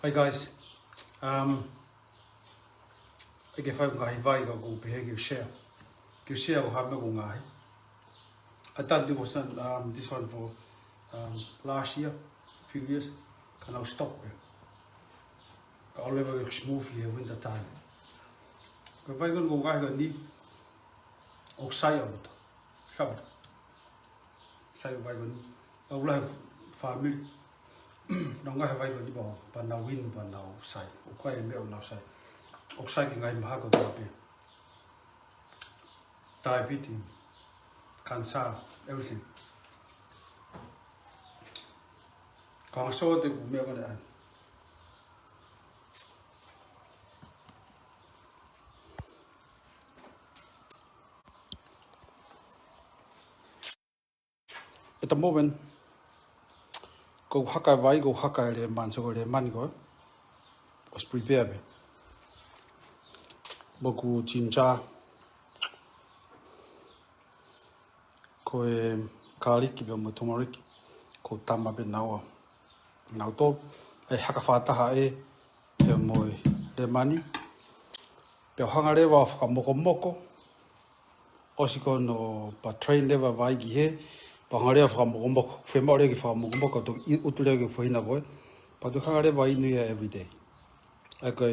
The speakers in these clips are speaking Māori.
Hi guys, I get five guy vai go behave share. You share will have no guy. I thought it was this one for last year, few years. Can I stop it? I'll never smoothly winter time. If I go guy go need oxide of it. Shop. Say if I go I will have family. Nong I have I go đi bỏ, but now win, but now sai. Quite a meal now sai. Oxide cái ngày mà haka therapy, diabetes, cancer, everything. Còn số thì cũng meal cái này. At the moment, go haka vai, go haka le man so le man go. Was prepare. Boku jinja, ko garlic be mo turmeric, ko tama be nawa. Now to haka taha be mo le mani. Be hangare wa moko. Osiko no pa train never vai gi he. Hangare wa moko femore gi moko to utule gi fo hina boy. Pa do hangare vai nu every day. I got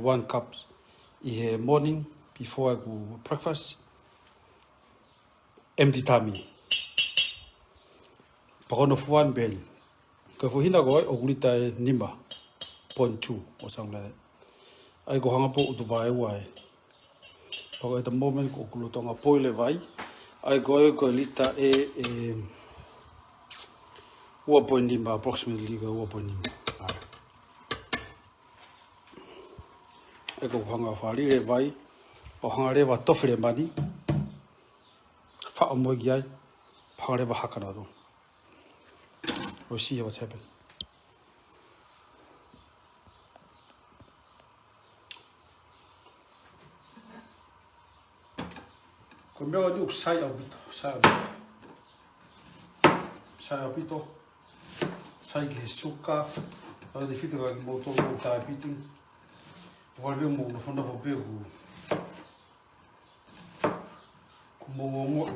1 cup in the morning before I go breakfast. Empty tummy. Pakono for 1 bell. Because for hina go ogulita nimba 0.2 or something like that. I go hang up to vai. But at the moment go gulutonga poile vai. I go lita 1.5 approximately 1.5. I go hang off a little vai, or hang a river toffee money. Fat on my guy, hang a river hakado. We'll see what's happening. Come here, do side of it, side of it, side his suka, or the fetu'utaki motor diabetes. Volve mo no fundo vou pego como mo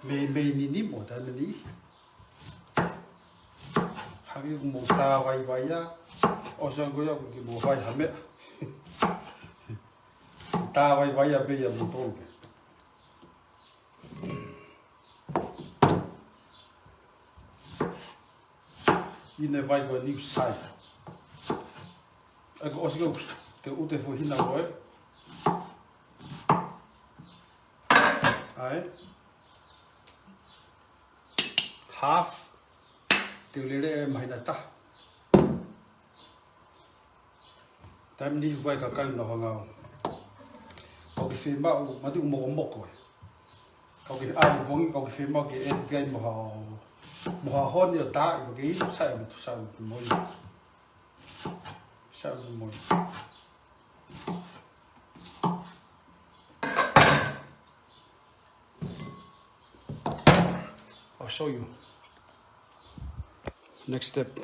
me ni mo ta ni hari mo ta vai ya o so go ya que mo vai ha me ta vai ya be ya mo to. In the vai go new side. I go also go the ute for hina boy. Half the lelei mahina taha. Time ni vai ka kan no hanga. Ko ke fema ma du mo moko. Ko ke a mo ko ke fema ke e gai mo hon yo ta i ke sai mo I'll show you next step.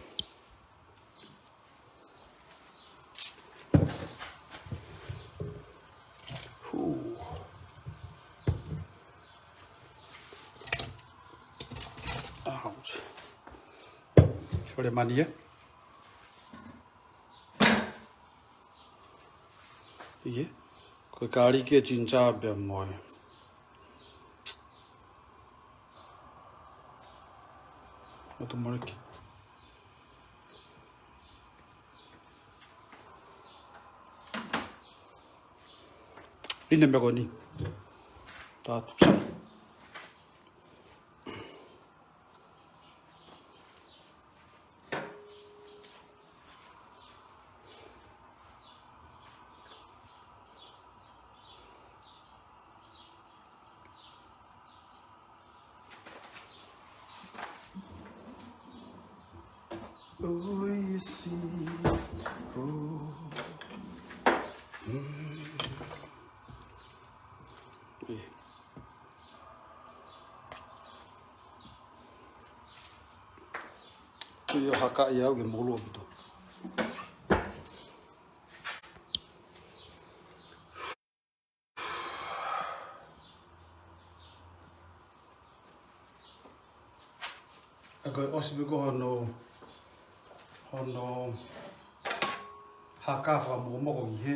Ouch. For the money, yeah? Yeah. Ko kari ke jinja be moi. Oatu moriki. Ine me goni. Ta tu. Oh, you see, oh. Sui o haka i au ke molo bito. Ako osi biko hono haka wha moko ki he.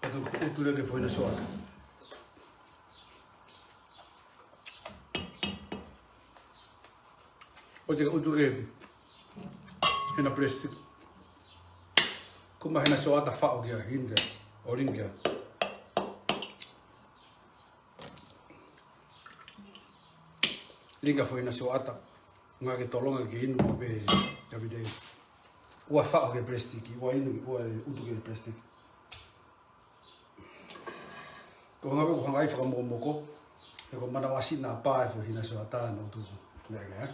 Ato utu leke whaina soata. O te utu ke hena plastic. Kuma hena soata whao kia hinga o ringa. Linga whaina soata. Ngā ke tolonga ke inu mo pe everyday. Ua whao ke plastic, ua utu ke plastic. Ko ngā ko hangai whaka moko. E ko mana wasi nā pāe fo hina soata na utu. Nega,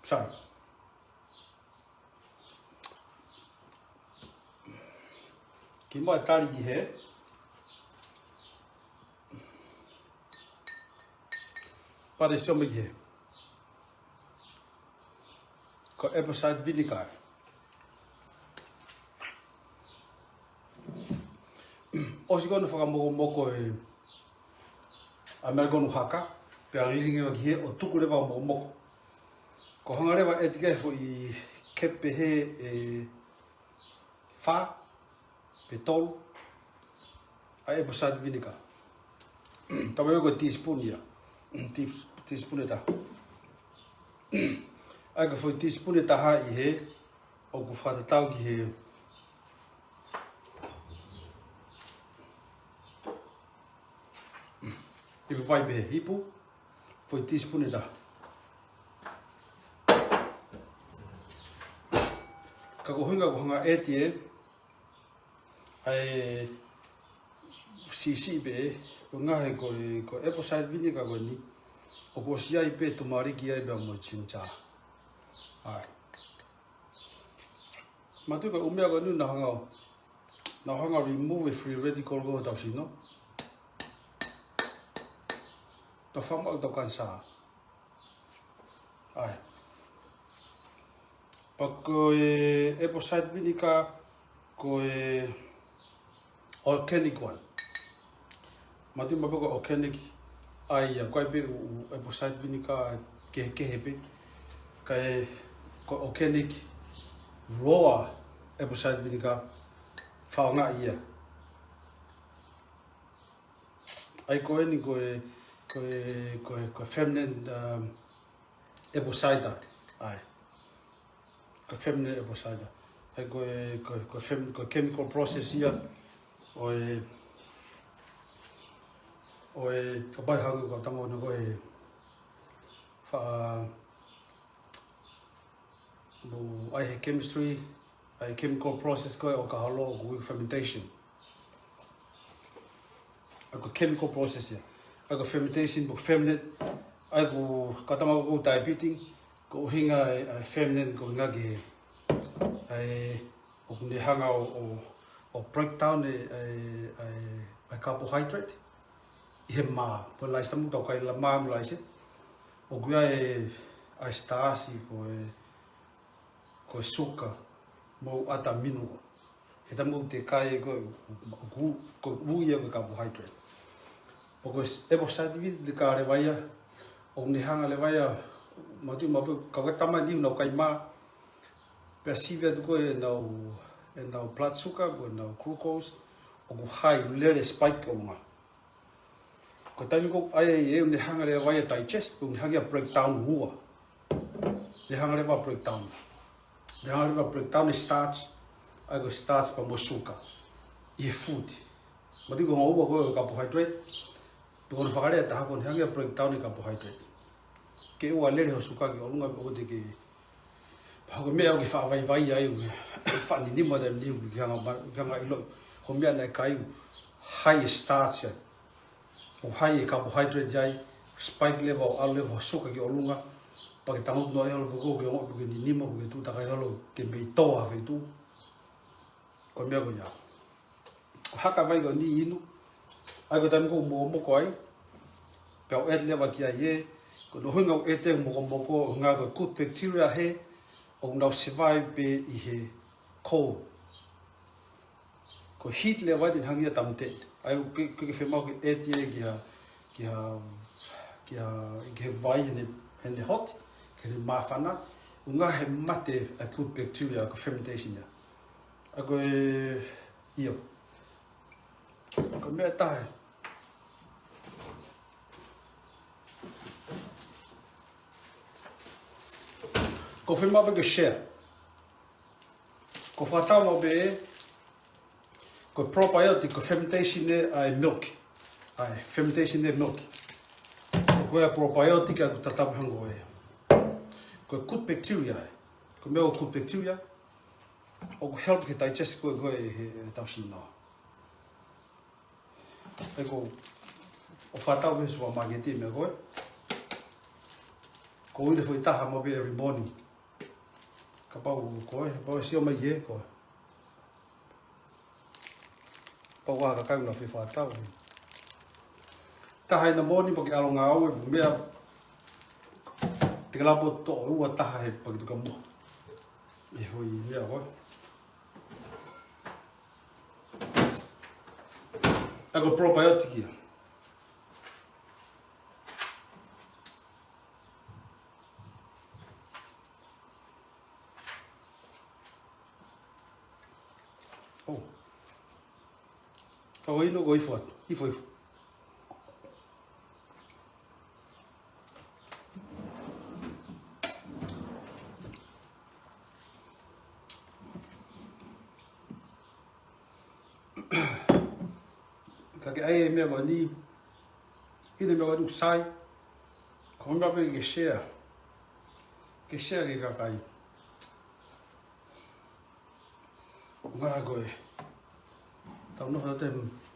Sorry. Ki mai tali ki he. Pare soma ki he. Ko apple cider vinegar. Osi kono whakamoko e Amerikanu haka. Pea liringi wa ki he o tuku lewa o moko. Ko hanga rewa e tika fo i kepe he e wha, pe tolu, a apple cider vinegar. Tawa yoko teaspoon ia. Teaspoon e taha. Aika fo i teaspoon e taha i he, o ku whatatau ki he ipu vai behe hipu, fo i teaspoon e taha. Ka ko hanga eti e ai sisi be o ngahe ko apple cider vinegar ko ni o ko sia i pe tumari ki ai be mo chincha ai matu ko umea ko nu na hanga remove free radical go ta sino to fama to kansa ai Pako e apple cider vinegar ko e organic one. Mati maboko organic ai a koe pe apple cider vinegar ke hepe. Kai ko organic raw apple cider vinegar whaonga ia. Ai koe ni koe feminine apple cider ai. Feminine apple cider. Ai ko chemical process ia o ka bai hangu ka tango na ko ai he chemistry, ai chemical process ko o ka halo o fermentation. Ai ko chemical process ia. Ai ko fermentation bo feminine. Ai ko ka tango ko diabetes. Ko hinga ai feminine ko hinga ki ai o kune hanga o breakdown ai carbohydrate I he ma po lai stamu tau kai la ma lai se o gua ai stasi ko suka mo ata minu he tamu te kai ko ia ko carbohydrate o ko apple cider vinegar le vaia o ne hanga le vaia matu mapu ka tama ni no kai ma perceive ko no blood sugar ko no glucose o ko high lelei spike o nga ko tani ko ai ne hanga le vaia digest ko hanga breakdown hua le hanga le va breakdown le starch ai ko starch pa mo sugar I food matu ko ngo ko carbohydrate ko no fakare ta ko hanga breakdown carbohydrate ke o alere ho suka ki olunga o te ki ha ko mea ki fa vai ai fa ni mo dem ni nga ilo ho mea na kai high starch o high carbohydrate ai spike level al level suka ki olunga pa ki tamu no elo ko ki ni mo ki tu ta kai elo ke me to a ve tu ko mea ko ya haka vai ko ni inu ai ko tam ko mo ko ai Pau et lewa kia ye, ko no hunga o ete moko ngā ko good bacteria he, o ngau survive be I he cold. Ko heat lewa din hangia tamte. Ai ke whemau ke ete ki vai hene hot, ke he mawhana, unga he mate a good bacteria ko fermentation ya. Ako iyo. Ko mea tahe. Ko whemau ke share. Ko whatau mo be ko probiotic ko fermentation ai milk. Ai fermentation milk. Ko e probiotic a ko tatapu hango e. Ko good bacteria. Ko mea o good bacteria. O ko help ke digest ko e tausino. E ko o whatau me sua mageti me koe. Ko uine foi taha mo be every morning. Ka pau koe sio mai ye koe. Pau wa ka kauna fi whatau. Taha ina morning po ki alo ngā au e mea te kalapo to ua taha he pa ki tuka mo. E foi mea koe. Ako probiotic ia. Oh. Ako ino ko ifo. Ifo. Kake ai mea ko ni. Ine mea ko ni sai. Ko mea pe ke share. Ke share ke kakai. Ngā koe. Tau noha te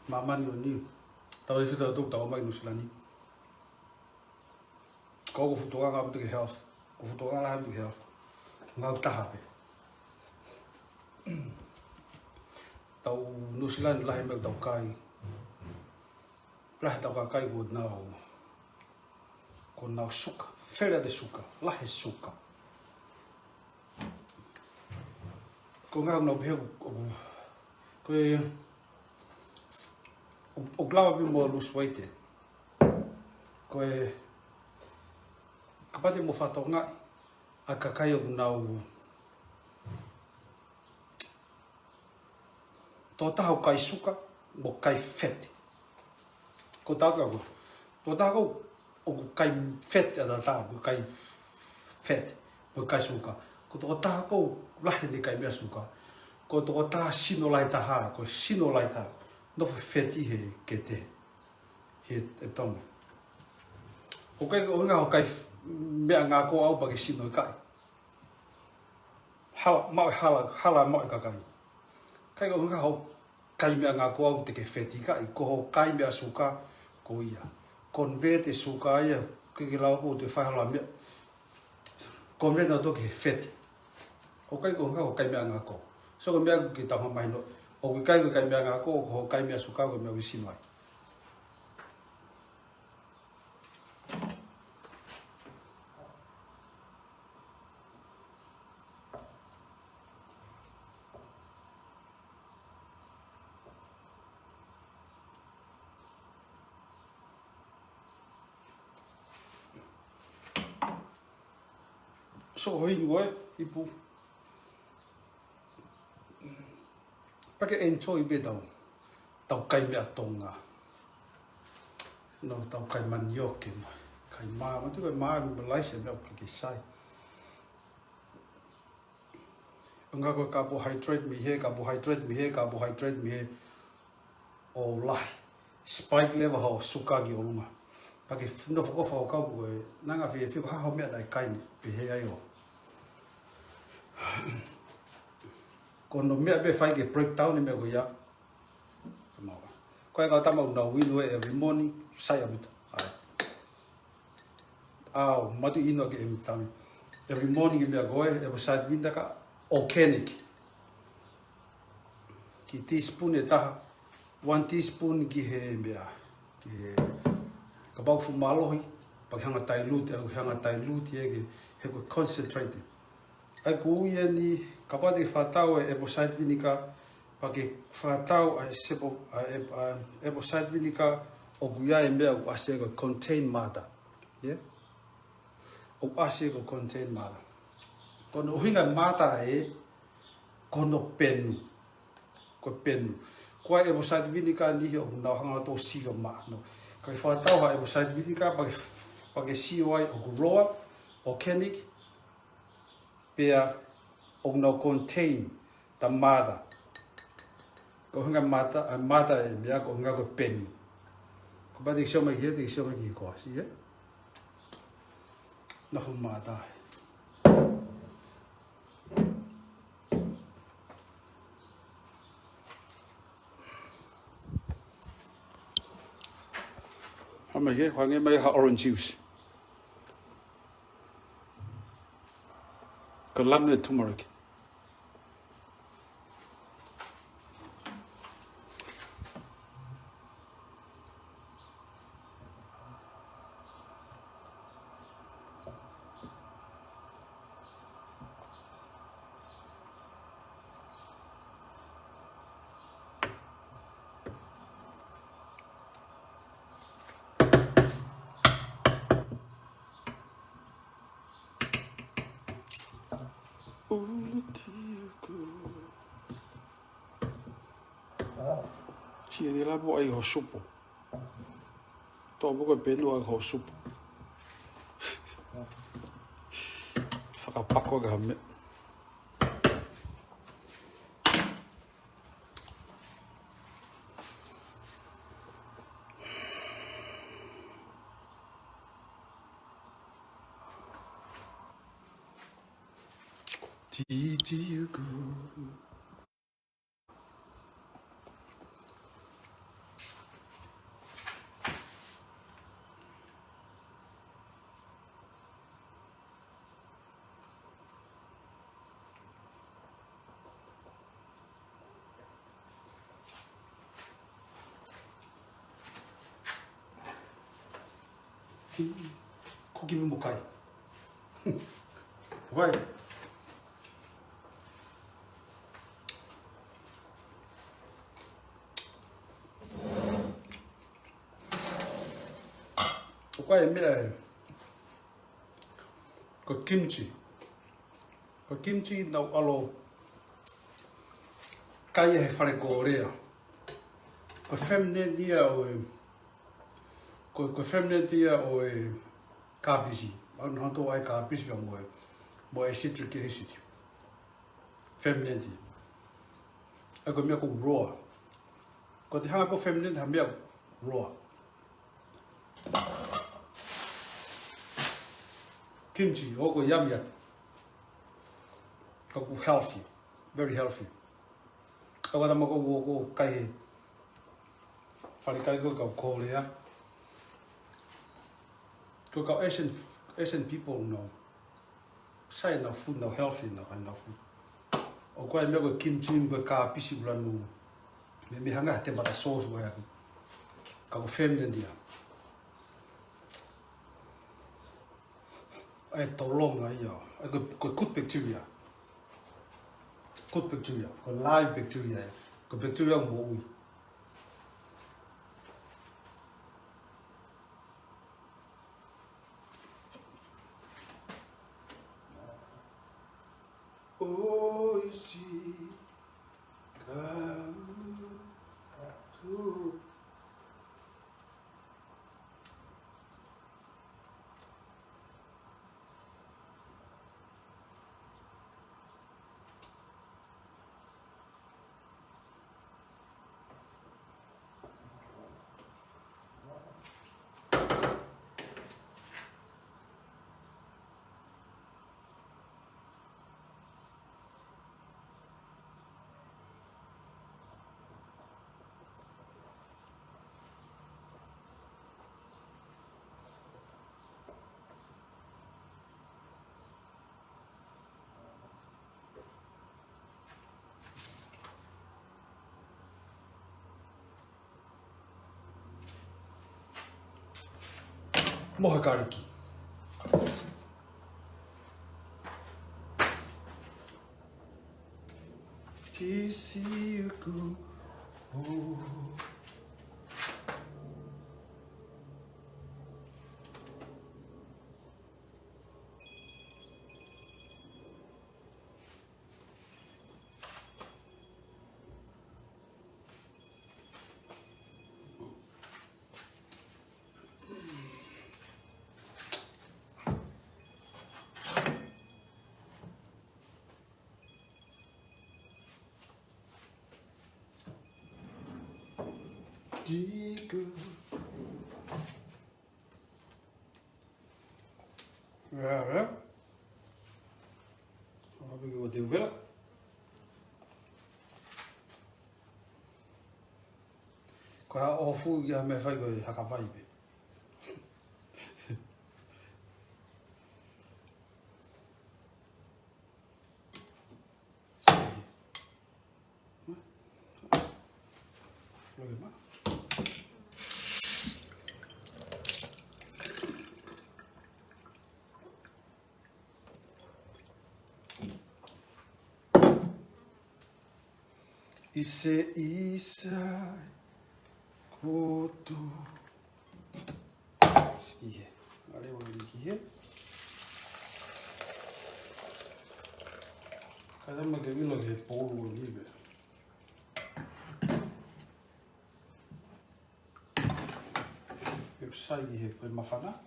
mamani o ni. Tau e whita tuk tau mai nusilani. Ko ko futoa ngā putu ke health. Ko futoa ngā putu ke health. Ngā taha pe. Tau nusilani lahi mea tau kai. Lahi tau kai ko nau. Ko nau suka. Whera de suka. Lahi suka. Ko ngā nau peheu koe o glawa pi mo lose weight e. Koe ka pate mo whatau ngai a kakai o nau tō taha o kai suka mo kai fete. Ko tāka ko. Tō taha o kai fete a taha o kai fete mo kai suka. Ko tō taha ko lahi ni kai mea suka. Ko tō taha sino lai taha, ko sino lai taha. No feti he ke te. He e tonga. O kai o ngā o kai mea ngā ko au pa ke sino i kai. Hala mau ka kai. Kai o ngā o kai mea ngā ko au te ke feti kai. Ko ho kai mea suka ko ia. Convert e suka ia. Ke lau ko te whaihala mea. Convert na toki he feti. O kai ko ngā o kai mea ngā ko. So ko mea ki taha mai no. O kai mea ngā ko, ko kai mea suka ko mea wisino ai. So hoi ngoe, ipu. Pake enjoy be tau kai mea tonga. No tau kai manioke. Kai maa, ma tu kai maa mi Malaysia mea ke sai. Nga ko carbohydrate mi he, carbohydrate mi he. O lai. Spike level ho suka ki o lunga. Pake no whakawha o kau koe. Nanga whiko haho mea nai kai ni. Pihe ai o. Ko no mea be whai ke breakdown ni mea ko ia. Koe kau tamau nau winu e every morning, sai abuta. Au, matu ino ke emi tami. Every morning i mea koe, e po side windaka, o kene ki. Ki teaspoon e taha, 1 teaspoon ki he mea, Kabau fu malo hi. Pag hangatai luti, aku hangatai luti ege. Heko concentrated. Aku ia ni kapati whatau e eposite vinika. Pake whatau a sepo eposite vinika. O guia e mea o ase ko contain mata. Yeah? O ase ko contain mata. Kono hinga mata e kono penu. Ko penu. Kwa eposite vinika ni o na hangato siga ma no. Kai whatau ha eposite vinika pake sioi o guroa o kene pea o na contain ta mata. Ko hinga mata e mea ko hinga ko penu. Ko ba dik sioma ki dik sioma ki ko si e. Na hu mata. Hama ke hange mai ha orange juice. Ko lamne turmeric. Tia de la bo ai ho supo. To buko penu ai ho supo. Fakahoko ga me. Ti you go. Koki mo kai. Vai. O kai mira ko kimchi. Ko kimchi na alo kai e fare korea. Ko femne dia o ko femne dia o kabisi. An hanto ai kabisi mo e citric acid. Femne dia. Ako mea ko raw. Ko te hanga ko femne ha mea raw. Kimchi, oko yum yum. Ko healthy, very healthy. Ako na ko kai fare kai ko Korea. Ko Asian people no. Say no food no healthy no food. O ko me ko kimchi ko ka pisi blanu. Me hanga te mata sauce wa ya. Ko femne dia. Ai tolong ai ya. Ko good bacteria. Good bacteria. Ko live bacteria. Ko bacteria mo. Oh, you see, moha kariki. Tisiuku. Digo. Ja. Dan heb ik wat heel willen. Qua ofu ya me fai ko haka vai be. Ise isa koto. Skihe. Ale wa likihe. Kada magawilo ke polo libe. Eu saí he pe mafana.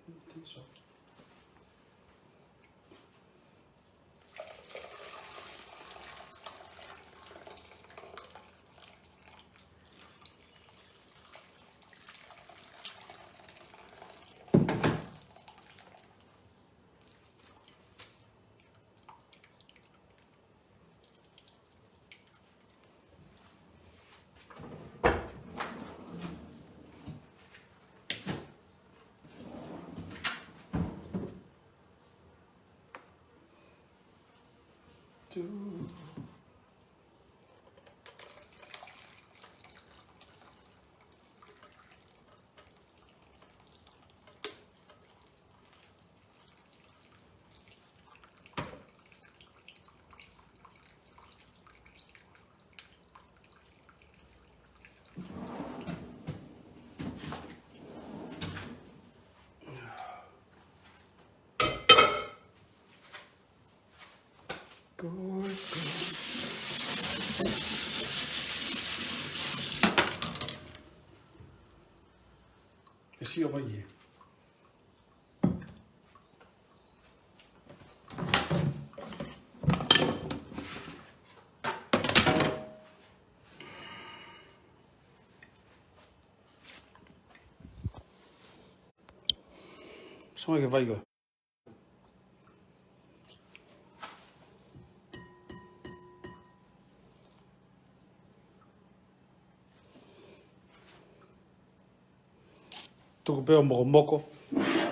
I think so. Eu zie op hier. Só que vai go. Took a moko,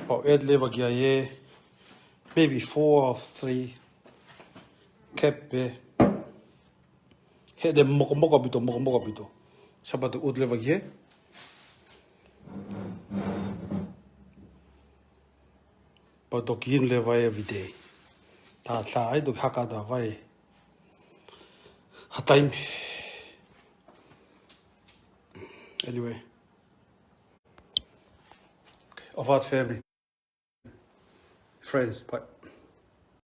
about 8 lever gear, maybe 4 or 3 cap. Hit the moko bito. Sabat the 8 lever gear. But toki in lever every day. Taha do haka da vai. Time. Anyway. Of what family? Friends, bye.